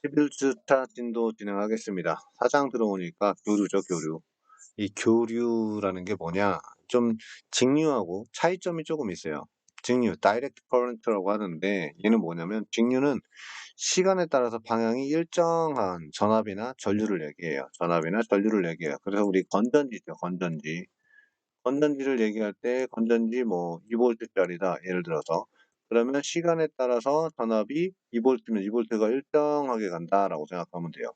11주 차 진도 진행하겠습니다. 사장 들어오니까 교류죠, 교류. 이 교류라는 게 뭐냐? 좀 직류하고 차이점이 조금 있어요. 직류, 다이렉트 커런트라고 하는데 얘는 뭐냐면 직류는 시간에 따라서 방향이 일정한 전압이나 전류를 얘기해요. 전압이나 전류를 얘기해요. 그래서 우리 건전지죠, 건전지. 건전지를 얘기할 때 건전지 뭐 2V짜리다 예를 들어서 그러면 시간에 따라서 전압이 2V면 2V가 일정하게 간다라고 생각하면 돼요.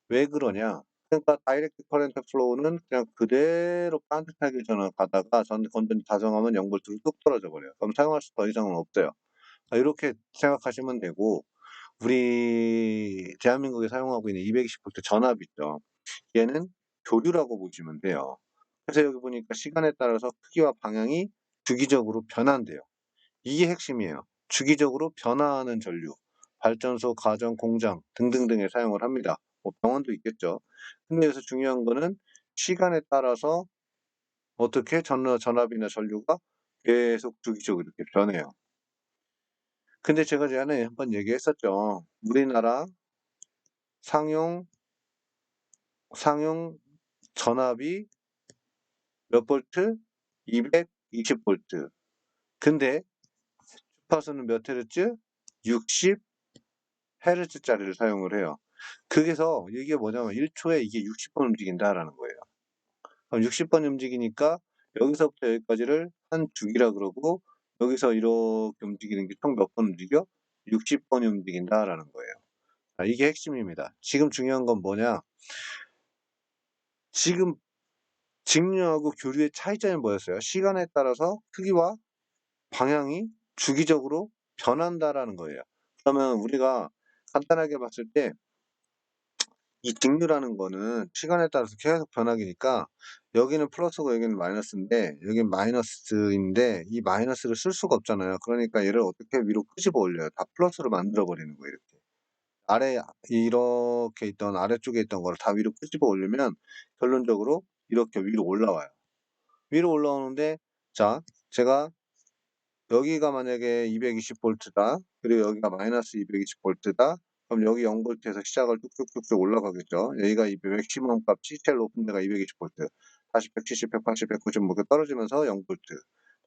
왜 그러냐? 그러니까 다이렉트 커런트 플로우는 그냥 그대로 반듯하게 저는 가다가 건전지 다정하면 0V로 뚝 떨어져 버려요. 그럼 사용할 수 더 이상은 없어요. 이렇게 생각하시면 되고 우리 대한민국에 사용하고 있는 220V 전압 있죠. 얘는 교류라고 보시면 돼요. 그래서 여기 보니까 시간에 따라서 크기와 방향이 주기적으로 변한대요. 이게 핵심이에요. 주기적으로 변화하는 전류. 발전소, 가정, 공장 등등등에 사용을 합니다. 뭐 병원도 있겠죠. 근데 여기서 중요한 거는 시간에 따라서 어떻게 전압이나 전류가 계속 주기적으로 이렇게 변해요. 근데 제가 전에 한번 얘기했었죠. 우리나라 상용 전압이 몇 볼트? 220 볼트. 근데 주파수는 몇 헤르츠? 60 헤르츠짜리를 사용을 해요. 그래서 이게 뭐냐면 1초에 이게 60번 움직인다라는 거예요. 그럼 60번 움직이니까 여기서부터 여기까지를 한 주기라 그러고 여기서 이렇게 움직이는 게 총 몇 번 움직여? 60번이 움직인다라는 거예요. 이게 핵심입니다. 지금 중요한 건 뭐냐? 지금 직류하고 교류의 차이점이 뭐였어요? 시간에 따라서 크기와 방향이 주기적으로 변한다라는 거예요. 그러면 우리가 간단하게 봤을 때 이 직류라는 거는 시간에 따라서 계속 변하기니까 여기는 플러스고 여기는 마이너스인데 여긴 마이너스인데 이 마이너스를 쓸 수가 없잖아요. 그러니까 얘를 어떻게 위로 끄집어 올려요. 다 플러스로 만들어 버리는 거예요. 이렇게. 이렇게 있던 아래쪽에 있던 거를 다 위로 끄집어 올리면 결론적으로 이렇게 위로 올라와요. 위로 올라오는데 자 제가 여기가 만약에 220V다. 그리고 여기가 마이너스 220V다. 그럼 여기 0V에서 시작을 뚝뚝뚝뚝 올라가겠죠. 여기가 이 맥시멈 값이 제일 높은 데가 220V. 다시 170, 180, 190 뭐 이렇게 떨어지면서 0V.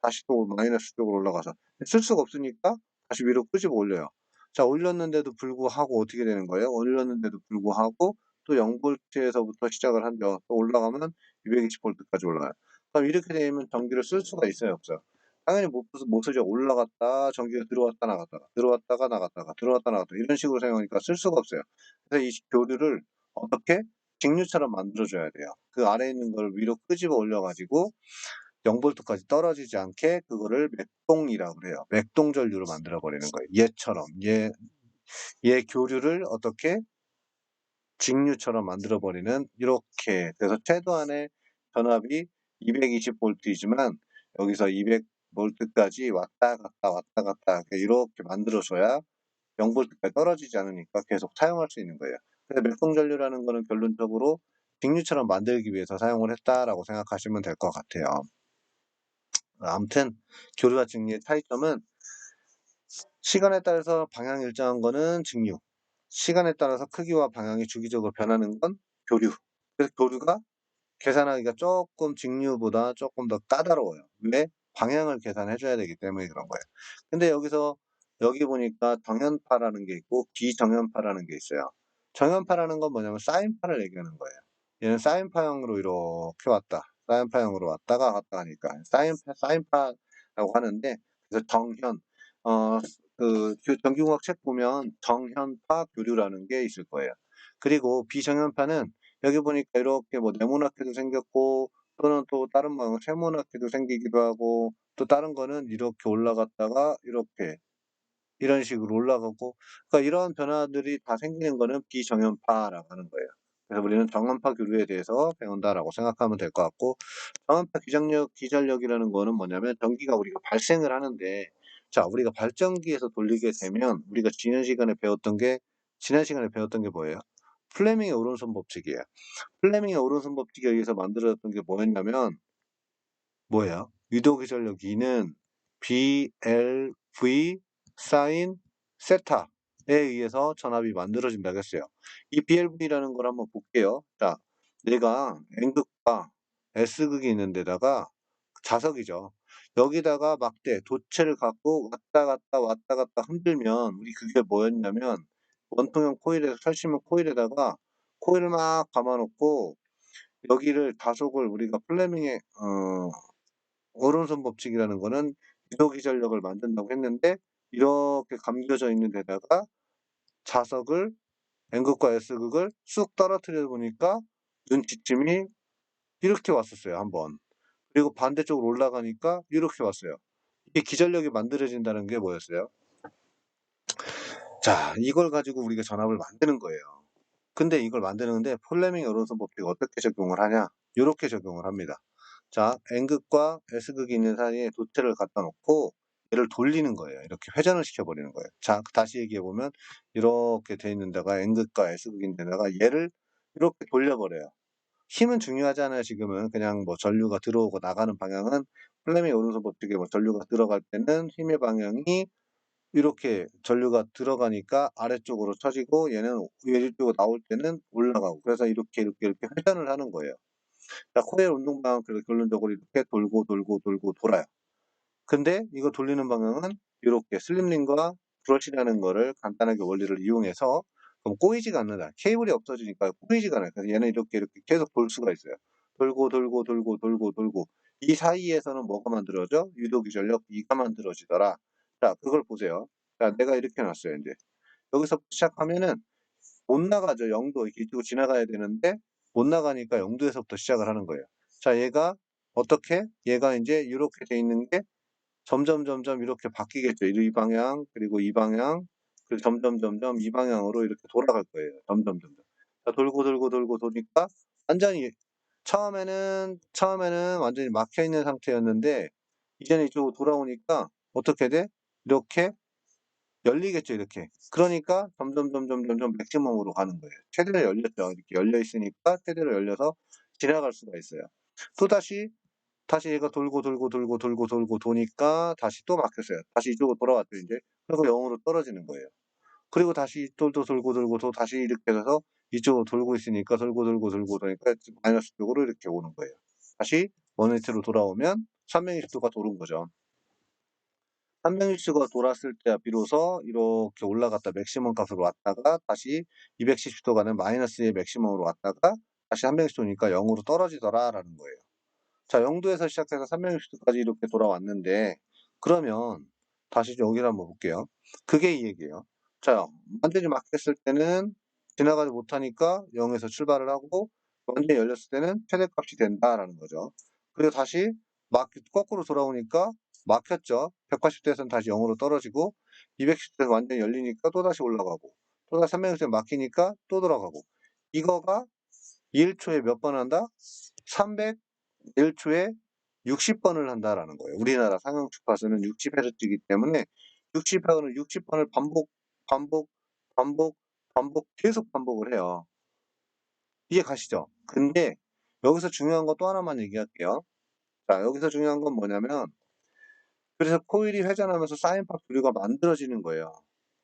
다시 또 마이너스 쪽으로 올라가서 쓸 수가 없으니까 다시 위로 끄집어 올려요. 자, 올렸는데도 불구하고 어떻게 되는 거예요? 올렸는데도 불구하고 또 0V에서부터 시작을 한죠. 또 올라가면 220V까지 올라가요. 그럼 이렇게 되면 전기를 쓸 수가 있어요, 없어요? 당연히 못 쓰죠. 올라갔다 전기가 들어왔다 나갔다가 들어왔다가 나갔다가 들어왔다 나갔다 이런 식으로 사용하니까 쓸 수가 없어요. 그래서 이 교류를 어떻게 직류처럼 만들어 줘야 돼요. 그 아래에 있는 걸 위로 끄집어 올려 가지고 0V까지 떨어지지 않게 그거를 맥동이라고 그래요. 맥동 전류로 만들어 버리는 거예요. 얘처럼 얘 교류를 어떻게 직류처럼 만들어 버리는 이렇게 그래서 최소한의 전압이 220V이지만 여기서 200V까지 왔다 갔다 이렇게 만들어 줘야 0V까지 떨어지지 않으니까 계속 사용할 수 있는 거예요. 그래서 맥동 전류라는 거는 결론적으로 직류처럼 만들기 위해서 사용을 했다라고 생각하시면 될 것 같아요. 아무튼 교류와 직류의 차이점은 시간에 따라서 방향이 일정한 거는 직류, 시간에 따라서 크기와 방향이 주기적으로 변하는 건 교류. 그래서 교류가 계산하기가 조금 직류보다 조금 더 까다로워요. 왜? 방향을 계산해 줘야 되기 때문에 그런 거예요. 근데 여기 보니까 정연파라는 게 있고 비정연파라는 게 있어요. 정연파라는 건 뭐냐면 사인파를 얘기하는 거예요. 얘는 사인파형으로 이렇게 왔다. 사인파형으로 왔다가 갔다 하니까 사인파라고 하는데 그래서 어, 전기공학 책 보면 정현파 교류라는 게 있을 거예요. 그리고 비정연파는 여기 보니까 이렇게 뭐 네모나게도 생겼고 또는 또 다른 모양 세모나게도 생기기도 하고 또 다른 거는 이렇게 올라갔다가 이렇게 이런 식으로 올라가고 그러니까 이런 변화들이 다 생기는 거는 비정연파라고 하는 거예요. 그래서 우리는 정연파 교류에 대해서 배운다라고 생각하면 될 것 같고 정연파 기전력이라는 거는 뭐냐면 전기가 우리가 발생을 하는데 자 우리가 발전기에서 돌리게 되면 우리가 지난 시간에 배웠던 게 뭐예요? 플레밍의 오른손 법칙이에요. 플레밍의 오른손 법칙에 의해서 만들어졌던 게 뭐였냐면 뭐예요? 유도기전력 E는 BLV 사인 세타 의해서 전압이 만들어진다고 했어요. 이 BLV라는 걸 한번 볼게요. 자, 내가 N극과 S극이 있는 데다가 자석이죠. 여기다가 막대, 도체를 갖고 왔다 갔다 흔들면 우리 그게 뭐였냐면 원통형 코일에서 철심은 코일에다가 코일을 막 감아 놓고 여기를 다속을 우리가 플레밍의 오른손 법칙이라는 거는 유도기전력을 만든다고 했는데 이렇게 감겨져 있는 데다가 자석을 N극과 S극을 쑥 떨어뜨려 보니까 눈치침이 이렇게 왔었어요, 한번. 그리고 반대쪽으로 올라가니까 이렇게 왔어요. 이게 기전력이 만들어진다는 게 뭐였어요? 자, 이걸 가지고 우리가 전압을 만드는 거예요. 근데 이걸 만드는데 폴레밍 여론선 법칙을 어떻게 적용을 하냐? 이렇게 적용을 합니다. 자, N극과 S극이 있는 사이에 도체를 갖다 놓고 얘를 돌리는 거예요. 이렇게 회전을 시켜버리는 거예요. 자, 다시 얘기해보면 이렇게 돼 있는 데가 N극과 S극인 데다가 얘를 이렇게 돌려버려요. 힘은 중요하지 않아요. 지금은 그냥 뭐 전류가 들어오고 나가는 방향은 플레밍 오른손 법칙에 뭐 전류가 들어갈 때는 힘의 방향이 이렇게 전류가 들어가니까 아래쪽으로 쳐지고 얘는 왼쪽으로 나올 때는 올라가고 그래서 이렇게 회전을 하는 거예요. 자, 코일 운동 방향 결론적으로 이렇게 돌고 돌아요. 근데 이거 돌리는 방향은 이렇게 슬림링과 브러쉬라는 거를 간단하게 원리를 이용해서 그럼 꼬이지가 않는다. 케이블이 없어지니까 꼬이지가 않아요. 그래서 얘는 이렇게 계속 돌 수가 있어요. 돌고 이 사이에서는 뭐가 만들어져? 유도기전력 E가 만들어지더라. 자, 그걸 보세요. 자, 내가 이렇게 놨어요. 이제 여기서 시작하면은 못 나가죠. 0도 이렇게 이쪽으로 지나가야 되는데 못 나가니까 0도에서부터 시작을 하는 거예요. 자, 얘가 어떻게? 얘가 이제 이렇게 돼 있는 게 점점 이렇게 바뀌겠죠. 이 방향, 그리고 이 방향, 그리고 점점 이 방향으로 이렇게 돌아갈 거예요. 점점. 자, 돌고 도니까 완전히 처음에는 완전히 막혀 있는 상태였는데 이제는 이쪽으로 돌아오니까 어떻게 돼? 이렇게 열리겠죠, 이렇게. 그러니까 점점 맥시멈으로 가는 거예요. 최대로 열렸죠. 이렇게 열려 있으니까 최대로 열려서 지나갈 수가 있어요. 다시 얘가 돌고 도니까 다시 또 막혔어요. 다시 이쪽으로 돌아왔죠, 이제. 그리고 0으로 떨어지는 거예요. 그리고 다시 또 돌고 또 다시 이렇게 해서 이쪽으로 돌고 있으니까 돌고 도니까 마이너스 쪽으로 이렇게 오는 거예요. 다시 원위치로 돌아오면 360도가 도는 거죠. 360도가 돌았을 때 비로소 이렇게 올라갔다 맥시멈 값으로 왔다가 다시 270도가는 마이너스의 맥시멈으로 왔다가 다시 360도니까 0으로 떨어지더라라는 거예요. 자, 0도에서 시작해서 360도까지 이렇게 돌아왔는데 그러면 다시 여기를 한번 볼게요. 그게 이 얘기예요. 자, 완전히 막혔을 때는 지나가지 못하니까 0에서 출발을 하고 완전히 열렸을 때는 최대값이 된다라는 거죠. 그리고 다시 거꾸로 돌아오니까 막혔죠. 180도에서는 다시 0으로 떨어지고 210도에서 완전히 열리니까 또다시 올라가고 또다시 360도에 막히니까 또 돌아가고 이거가 1초에 몇 번 한다? 301초에 60번을 한다라는 거예요. 우리나라 상형 주파수는 60Hz이기 때문에 60번을 반복, 반복, 계속 반복을 해요. 이해 가시죠? 근데 여기서 중요한 거 또 하나만 얘기할게요. 자, 여기서 중요한 건 뭐냐면 그래서 코일이 회전하면서 사인파 교류가 만들어지는 거예요.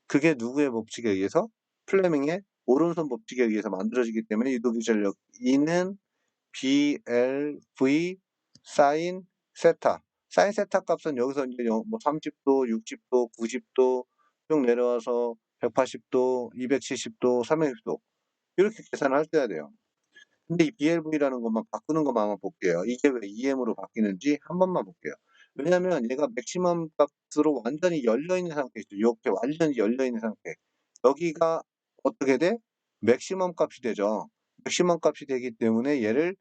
그게 누구의 법칙에 의해서? 플레밍의 오른손 법칙에 의해서 만들어지기 때문에 유도기전력 E는 BLV 사인 세타. 사인 세타 값은 여기서 이제 뭐 30도, 60도, 90도 쭉 내려와서 180도, 270도, 360도 이렇게 계산을 하셔야 돼요. 근데 이 BLV라는 것만 바꾸는 것만 한번 볼게요. 이게 왜 EM으로 바뀌는지 한 번만 볼게요. 왜냐면 얘가 맥시멈 값으로 완전히 열려있는 상태이죠. 이렇게 완전히 열려있는 상태. 여기가 어떻게 돼? 맥시멈 값이 되죠. 맥시멈 값이 되기 때문에 얘를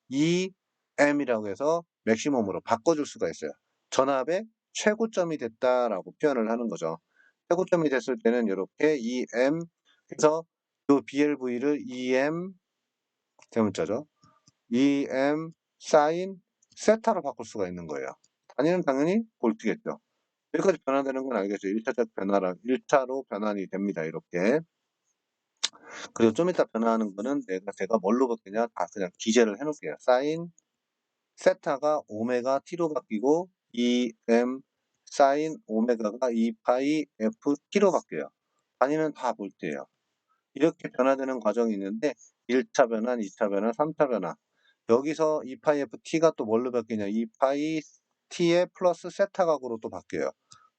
EM이라고 해서 맥시멈으로 바꿔줄 수가 있어요. 전압의 최고점이 됐다라고 표현을 하는 거죠. 최고점이 됐을 때는 이렇게 EM 그래서 이 BLV를 EM 대문자죠. EM 사인 세타로 바꿀 수가 있는 거예요. 단위는 당연히 볼트겠죠. 여기까지 변화되는 건 알겠죠. 1차적 변화랑 1차로 변환이 됩니다. 이렇게. 그리고 좀 이따 변화하는 거는 제가 뭘로 바뀌냐 다 그냥 기재를 해놓을게요. 사인 세타가 오메가 t로 바뀌고 EM 사인 오메가가 2파이 FT로 바뀌어요. 단위는 다 볼트예요. 이렇게 변화되는 과정이 있는데 1차 변환, 2차 변환, 3차 변환. 여기서 2파이 FT가 또 뭘로 바뀌냐? 2파이 T의 플러스 세타 각으로 또 바뀌어요.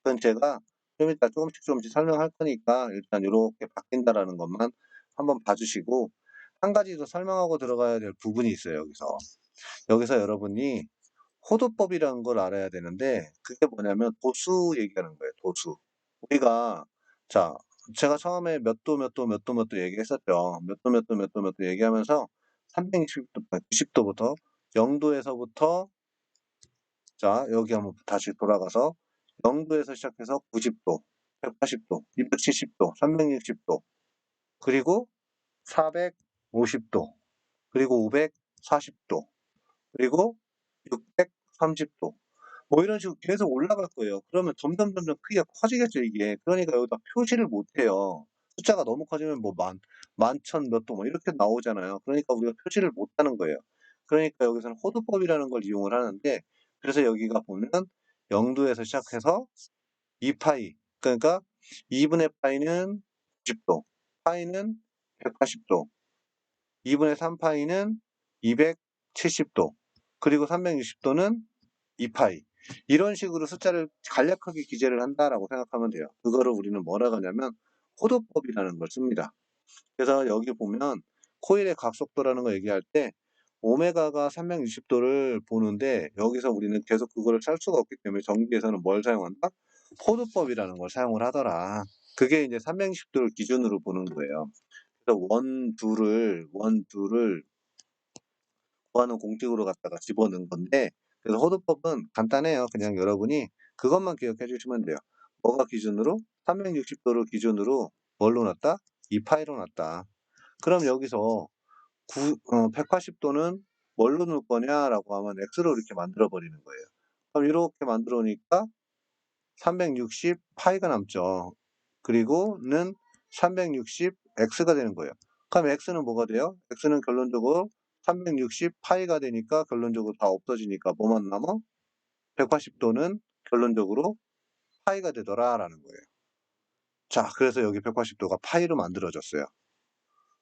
그건 제가 좀 이따 조금씩 설명할 거니까 일단 이렇게 바뀐다라는 것만 한번 봐주시고, 한 가지 더 설명하고 들어가야 될 부분이 있어요. 여기서 여러분이 호도법이라는 걸 알아야 되는데, 그게 뭐냐면 도수 얘기하는 거예요. 도수. 우리가, 자, 제가 처음에 몇 도 얘기했었죠. 몇 도 얘기하면서 360도, 90도부터 0도에서부터, 자, 여기 한번 다시 돌아가서 0도에서 시작해서 90도, 180도, 270도, 360도, 그리고 450도, 그리고 540도, 그리고 630도. 뭐 이런 식으로 계속 올라갈 거예요. 그러면 점점 크기가 커지겠죠, 이게. 그러니까 여기다 표시를 못 해요. 숫자가 너무 커지면 뭐 만천 몇 도 뭐 이렇게 나오잖아요. 그러니까 우리가 표시를 못 하는 거예요. 그러니까 여기서는 호두법이라는 걸 이용을 하는데, 그래서 여기가 보면 0도에서 시작해서 2파이, 그러니까 2분의 파이는 90도, 파이는 180도, 2분의 3파이는 270도, 그리고 360도는 2파이. 이런 식으로 숫자를 간략하게 기재를 한다라고 생각하면 돼요. 그거를 우리는 뭐라고 하냐면 호도법이라는 걸 씁니다. 그래서 여기 보면 코일의 각속도라는 거 얘기할 때 오메가가 360도를 보는데, 여기서 우리는 계속 그거를 짤 수가 없기 때문에 전기에서는 뭘 사용한다? 호도법이라는 걸 사용을 하더라. 그게 이제 360도를 기준으로 보는 거예요. 그래서 원두를 구하는 공식으로 갖다가 집어넣은 건데, 그래서 호도법은 간단해요. 그냥 여러분이 그것만 기억해 주시면 돼요. 뭐가 기준으로? 360도를 기준으로 뭘로 놨다? 2파이로 놨다. 그럼 여기서 180도는 뭘로 넣을 거냐라고 하면 X로 이렇게 만들어 버리는 거예요. 그럼 이렇게 만들어 놓으니까 360 파이가 남죠. 그리고는 360 X가 되는 거예요. 그럼 X는 뭐가 돼요? X는 결론적으로 360 파이가 되니까 결론적으로 다 없어지니까 뭐만 남아? 180도는 결론적으로 파이가 되더라라는 거예요. 자, 그래서 여기 180도가 파이로 만들어졌어요.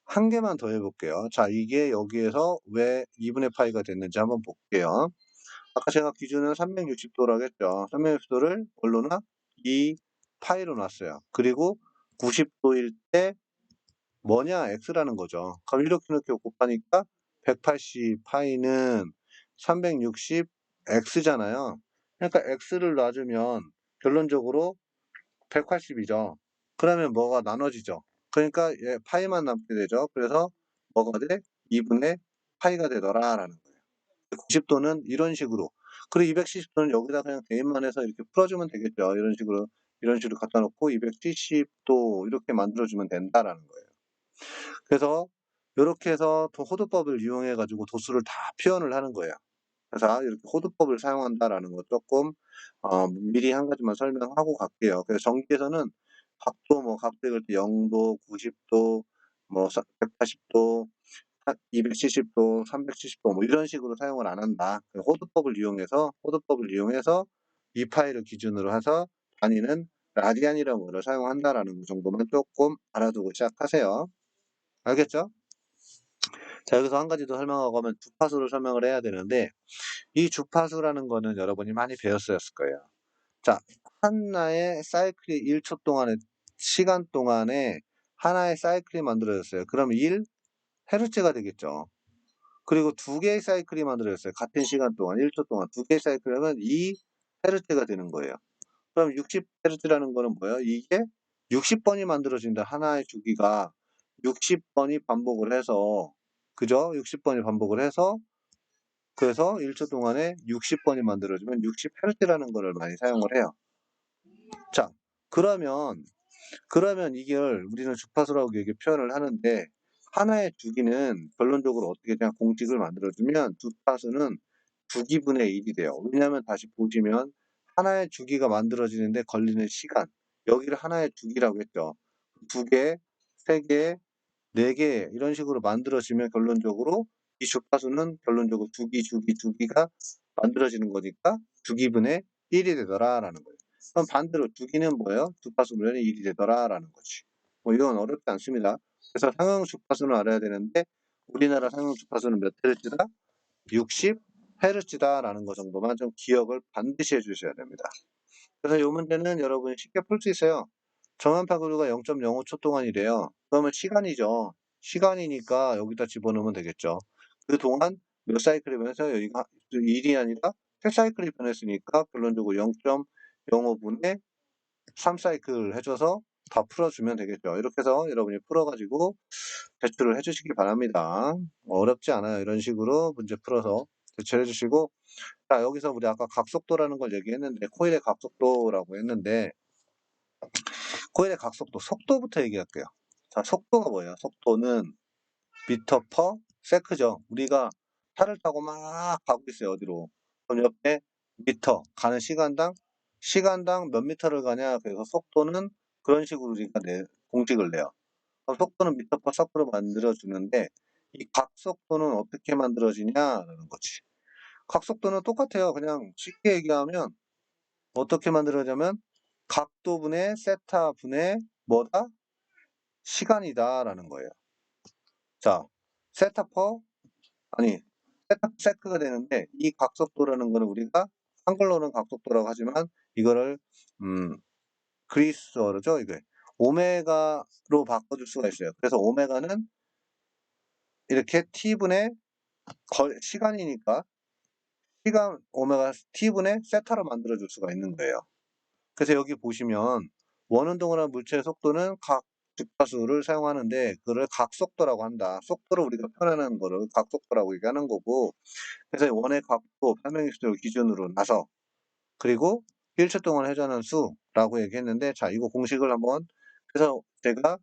한 개만 더 해볼게요. 자, 이게 여기에서 왜 2분의 파이가 됐는지 한번 볼게요. 아까 제가 기준은 360도라고 했죠. 360도를 뭘로 놔? 2파이로 놨어요. 그리고 90도일 때 뭐냐? X라는 거죠. 그럼 이렇게 곱하니까 180파이는 360 X잖아요. 그러니까 X를 놔주면 결론적으로 180이죠. 그러면 뭐가 나눠지죠. 그러니까 얘 파이만 남게 되죠. 그래서 뭐가 돼? 2분의 파이가 되더라라는 거예요. 90도는 이런 식으로, 그리고 270도는 여기다 그냥 대입만 해서 이렇게 풀어주면 되겠죠. 이런 식으로 갖다 놓고 270도 이렇게 만들어주면 된다라는 거예요. 그래서 이렇게 해서 호도법을 이용해 가지고 도수를 다 표현을 하는 거예요. 그래서 이렇게 호도법을 사용한다라는 거 조금 미리 한 가지만 설명하고 갈게요. 그래서 전기에서는 각도 읽을 때 0도, 90도, 뭐 180도, 270도, 370도 뭐 이런 식으로 사용을 안 한다. 호도법을 이용해서 이 파일을 기준으로 해서 단위는 라디안이라는 거를 사용한다라는 거 정도만 조금 알아두고 시작하세요. 알겠죠? 자, 여기서 한 가지 더 설명하고 하면 주파수를 설명을 해야 되는데, 이 주파수라는 거는 여러분이 많이 배웠을 거예요. 자, 하나의 사이클이 1초 동안의 시간 동안에 하나의 사이클이 만들어졌어요. 그럼 1헤르츠가 되겠죠. 그리고 두 개의 사이클이 만들어졌어요. 같은 시간 동안 1초 동안 두 개의 사이클 하면 2헤르츠가 되는 거예요. 그럼 60헤르츠라는 거는 뭐예요? 이게 60번이 만들어진다. 하나의 주기가 60번이 반복을 해서, 그죠? 60번이 반복을 해서, 그래서 1초 동안에 60번이 만들어지면 60헤르츠라는 거를 많이 사용을 해요. 자, 그러면 이걸 우리는 주파수라고 이렇게 표현을 하는데, 하나의 주기는 결론적으로 어떻게 그냥 공식을 만들어주면 주파수는 주기분의 1이 돼요. 왜냐하면 다시 보시면 하나의 주기가 만들어지는데 걸리는 시간, 여기를 하나의 주기라고 했죠. 두 개, 세 개, 네 개 이런 식으로 만들어지면 결론적으로 이 주파수는 결론적으로 주기가 만들어지는 거니까 주기분의 1이 되더라라는 거예요. 그럼 반대로 주기는 뭐예요? 주파수 분의 1이 되더라라는 거지. 뭐 이건 어렵지 않습니다. 그래서 상용 주파수는 알아야 되는데 우리나라 상용 주파수는 몇 헤르츠다? 60 헤르츠다라는 거 정도만 좀 기억을 반드시 해 주셔야 됩니다. 그래서 이 문제는 여러분이 쉽게 풀 수 있어요. 정한파 거리가 0.05초 동안이래요. 그러면 시간이죠. 시간이니까 여기다 집어넣으면 되겠죠. 그동안 몇 사이클이 변해서 여기가 1이 아니라 3사이클이 변했으니까 결론적으로 0.05분의 3사이클 해줘서 다 풀어주면 되겠죠. 이렇게 해서 여러분이 풀어가지고 제출을 해주시기 바랍니다. 어렵지 않아요. 이런 식으로 문제 풀어서 제출해 주시고, 자, 여기서 우리 아까 각속도라는 걸 얘기했는데, 코일의 각속도라고 했는데, 코일의 각속도, 속도부터 얘기할게요. 자, 속도가 뭐예요? 속도는 미터 퍼 세크죠. 우리가 차를 타고 막 가고 있어요. 어디로? 그럼 옆에 미터, 가는 시간당 몇 미터를 가냐? 그래서 속도는 그런 식으로 우리가 공식을 내요. 그럼 속도는 미터 퍼 서클로 만들어주는데, 이 각속도는 어떻게 만들어지냐라는 거지. 각속도는 똑같아요. 그냥 쉽게 얘기하면 어떻게 만들어지냐면 각도분의 세타분의 뭐다? 시간이다라는 거예요. 자, 세타 퍼 아니 세타 세크가 되는데 이 각속도라는 거는 우리가 한글로는 각속도라고 하지만 이거를 그리스어죠. 이게 오메가로 바꿔줄 수가 있어요. 그래서 오메가는 이렇게 t분의 시간이니까 시간 오메가 t분의 세타로 만들어줄 수가 있는 거예요. 그래서 여기 보시면 원운동을 물체의 속도는 각 주파수를 사용하는데 그를 각속도라고 한다. 속도를 우리가 표현하는 거를 각속도라고 얘기하는 거고, 그래서 원의 각도 860도를 기준으로 나서 그리고 1초 동안 회전한 수라고 얘기했는데, 자, 이거 공식을 한번, 그래서 제가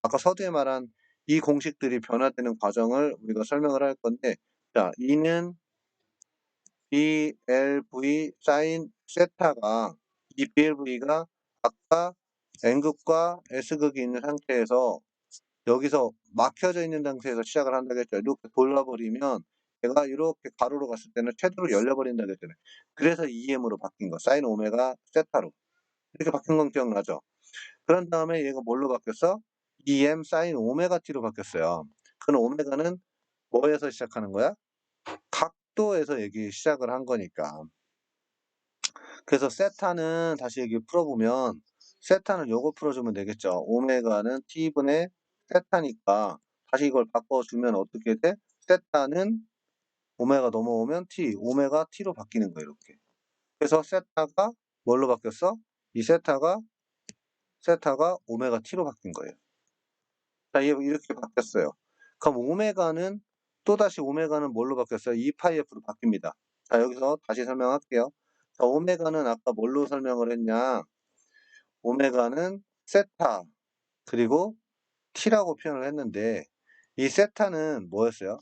아까 서두에 말한 이 공식들이 변화되는 과정을 우리가 설명을 할 건데, 자, E는 BLV 사인 세타가 이 BLV가 아까 N극과 S극이 있는 상태에서 여기서 막혀져 있는 상태에서 시작을 한다고 했죠. 이렇게 돌려버리면 얘가 이렇게 가로로 갔을 때는 최대로 열려버린다고 했잖아요. 그래서 EM으로 바뀐 거. 사인 오메가 세타로. 이렇게 바뀐 건 기억나죠? 그런 다음에 얘가 뭘로 바뀌었어? EM 사인 오메가 T로 바뀌었어요. 그럼 오메가는 뭐에서 시작하는 거야? 각도에서 얘기 시작을 한 거니까. 그래서 세타는 다시 얘기 풀어보면 세타는 요거 풀어주면 되겠죠. 오메가는 t분의 세타니까 다시 이걸 바꿔주면 어떻게 돼? 세타는 오메가 넘어오면 t, 오메가 t로 바뀌는 거예요. 이렇게. 그래서 세타가 뭘로 바뀌었어? 이 세타가 오메가 t로 바뀐 거예요. 자, 이렇게 바뀌었어요. 그럼 오메가는 또다시 오메가는 뭘로 바뀌었어요? 2파이f로 바뀝니다. 자, 여기서 다시 설명할게요. 자, 오메가는 아까 뭘로 설명을 했냐? 오메가는 세타 그리고 t라고 표현을 했는데 이 세타는 뭐였어요?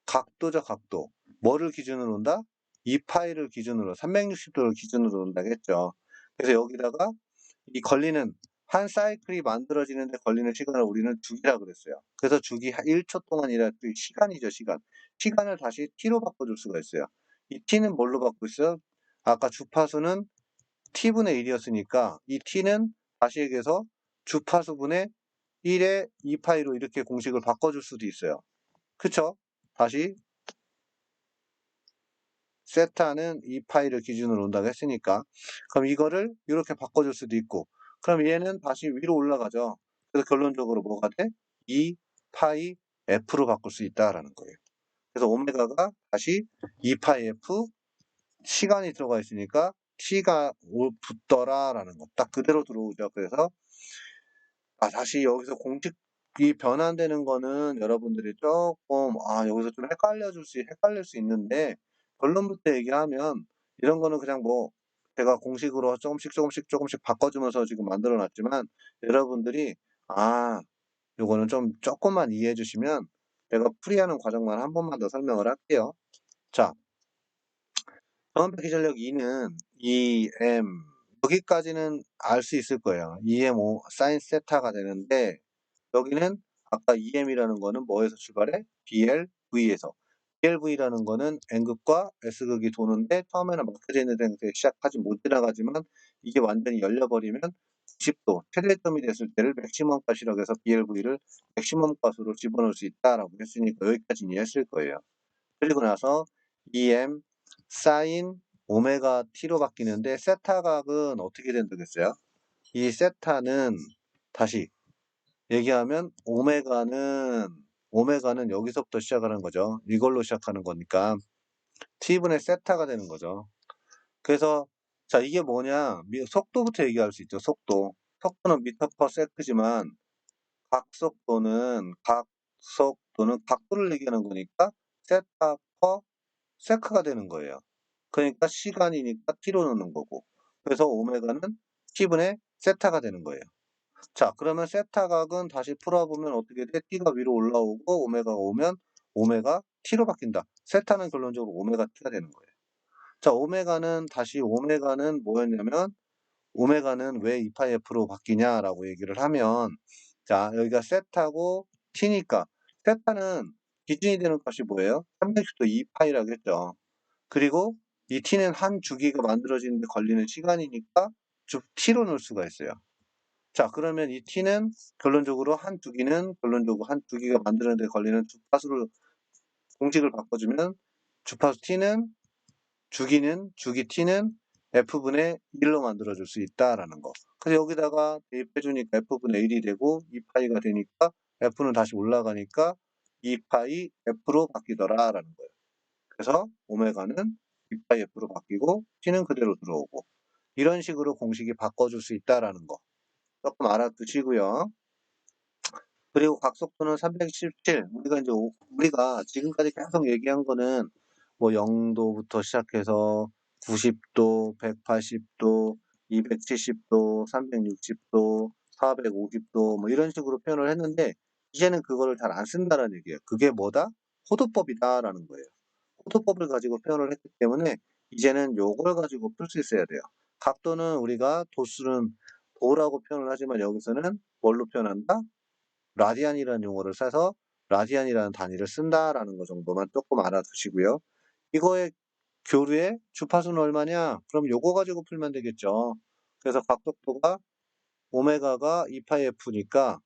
각도죠, 각도. 뭐를 기준으로 온다? 2파이를 기준으로 360도를 기준으로 온다고 했죠. 그래서 여기다가 이 걸리는 한 사이클이 만들어지는데 걸리는 시간을 우리는 주기라 그랬어요. 그래서 주기 1초 동안이라 시간이죠, 시간. 시간을 다시 t로 바꿔줄 수가 있어요. 이 t는 뭘로 바꾸고 있어요? 아까 주파수는 t분의 1이었으니까 이 t는 다시 얘기해서 주파수분의 1의 2파이로 이렇게 공식을 바꿔줄 수도 있어요. 그쵸? 다시 세타는 2파이를 기준으로 온다고 했으니까 그럼 이거를 이렇게 바꿔줄 수도 있고 그럼 얘는 다시 위로 올라가죠. 그래서 결론적으로 뭐가 돼? 2파이 f로 바꿀 수 있다라는 거예요. 그래서 오메가가 다시 2파이 f 시간이 들어가 있으니까 t가 붙더라라는 거 딱 그대로 들어오죠. 그래서 다시 여기서 공식이 변환되는 거는 여러분들이 조금 여기서 좀 헷갈릴 수 있는데 결론부터 얘기하면 이런 거는 그냥 뭐 제가 공식으로 조금씩 바꿔주면서 지금 만들어 놨지만 여러분들이 요거는 좀 조금만 이해해 주시면 제가 풀이하는 과정만 한 번만 더 설명을 할게요. 자, 정원배 기전력 2는 EM 여기까지는 알 수 있을 거예요. EM5 사인 세타가 되는데 여기는 아까 EM이라는 거는 뭐에서 출발해? BLV에서. BLV라는 거는 N극과 S극이 도는데 처음에는 막혀져 있는 상태에 시작하지 못 지나가지만 이게 완전히 열려버리면 90도 최대점이 됐을 때를 맥시멈 값이라고 해서 BLV를 맥시멈 값으로 집어넣을 수 있다라고 했으니까 여기까지 이해했을 거예요. 그리고 나서 EM sin 오메가 t로 바뀌는데 세타각은 어떻게 된다겠어요? 이 세타는 다시 얘기하면 오메가는 여기서부터 시작하는 거죠. 이걸로 시작하는 거니까 t분의 세타가 되는 거죠. 그래서 자 이게 뭐냐 속도부터 얘기할 수 있죠. 속도는 미터 퍼 세크지만 각속도는 각도를 얘기하는 거니까 세타 퍼 세크가 되는 거예요. 그러니까 시간이니까 t로 넣는 거고 그래서 오메가는 t분의 세타가 되는 거예요. 자 그러면 세타각은 다시 풀어보면 어떻게 돼? t가 위로 올라오고 오메가가 오면 오메가 t로 바뀐다. 세타는 결론적으로 오메가 t가 되는 거예요. 자 오메가는 뭐였냐면 오메가는 왜 2파이 f로 바뀌냐라고 얘기를 하면 자 여기가 세타고 t니까 세타는 기준이 되는 값이 뭐예요? 360도 2파이라고 했죠. 그리고 이 t는 한 주기가 만들어지는데 걸리는 시간이니까 t로 넣을 수가 있어요. 자 그러면 이 t는 결론적으로 한 주기가 만드는데 걸리는 주파수를 공식을 바꿔주면 주파수 t는 주기 t는 f분의 1로 만들어줄 수 있다라는 거. 그래서 여기다가 대입해주니까 f분의 1이 되고 2파이가 되니까 f는 다시 올라가니까 2파이 f로 바뀌더라라는 거예요. 그래서 오메가는 2파이 f로 바뀌고 t는 그대로 들어오고 이런 식으로 공식이 바꿔줄 수 있다라는 거. 조금 알아두시고요. 그리고 각속도는 317. 우리가 지금까지 계속 얘기한 거는 뭐 0도부터 시작해서 90도, 180도, 270도, 360도, 450도 뭐 이런 식으로 표현을 했는데 이제는 그거를 잘 안 쓴다는 얘기예요. 그게 뭐다? 호도법이다라는 거예요. 호도법을 가지고 표현을 했기 때문에 이제는 요걸 가지고 풀 수 있어야 돼요. 각도는 우리가 도수는 도라고 표현을 하지만 여기서는 뭘로 표현한다? 라디안이라는 용어를 써서 라디안이라는 단위를 쓴다라는 거 정도만 조금 알아두시고요. 이거의 교류의 주파수는 얼마냐? 그럼 요거 가지고 풀면 되겠죠. 그래서 각속도가 오메가가 2파이 f니까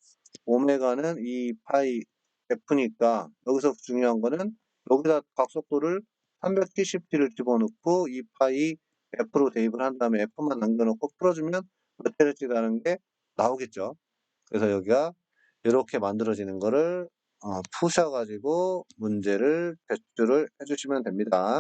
오메가는 2파이 f니까 여기서 중요한 거는 여기다 각속도를 370t를 집어넣고 2파이 f로 대입을 한 다음에 f만 남겨놓고 풀어주면 몇 헤르츠라는 게 나오겠죠. 그래서 여기가 이렇게 만들어지는 거를 푸셔가지고 문제를 배출을 해주시면 됩니다.